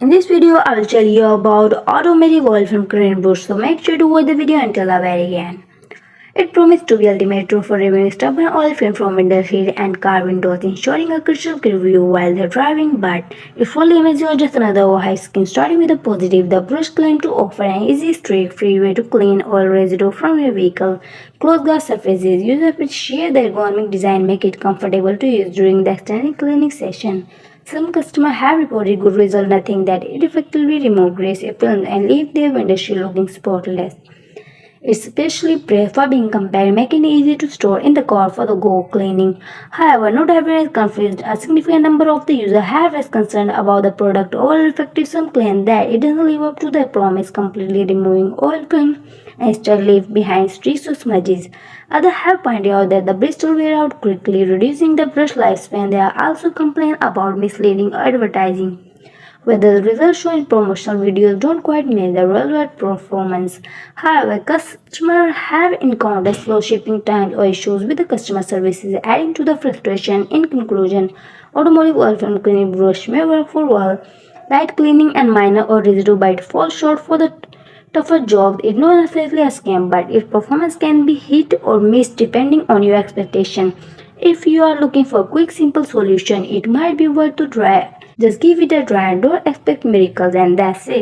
In this video, I will tell you about Automotive oil film cleaning brush, so make sure to watch the video until the very end. It promised to be ultimate tool for removing stubborn oil film from windshield and car windows, ensuring a crystal clear view while they're driving, but it fully images just another overhyped scheme. Starting with the positive, the brush claimed to offer an easy, streak-free way to clean oil residue from your vehicle. Closed glass surfaces. Users appreciate the ergonomic design, make it comfortable to use during the extended cleaning session. Some customers have reported good results, nothing that it effectively removed greasy film and leave their windshield looking spotless. It's especially praised for being compact, making it easy to store in the car for the go cleaning. However, not everyone is confused. A significant number of the users have raised concern about the product overall effective. Some claim that it doesn't live up to their promise, completely removing oil film and instead leave behind streaks or smudges. Others have pointed out that the bristles wear out quickly, reducing the brush lifespan. They are also complain about misleading advertising where the results shown in promotional videos don't quite match the real-world performance. However, customers have encountered slow shipping times or issues with the customer services, adding to the frustration. In conclusion, automotive oil film cleaning brush may work for well, light cleaning and minor or residue bite fall short for the tougher job. It's not necessarily a scam, but its performance can be hit or miss depending on your expectation. If you are looking for a quick, simple solution, it might be worth to try. Just give it a try and don't expect miracles, and that's it.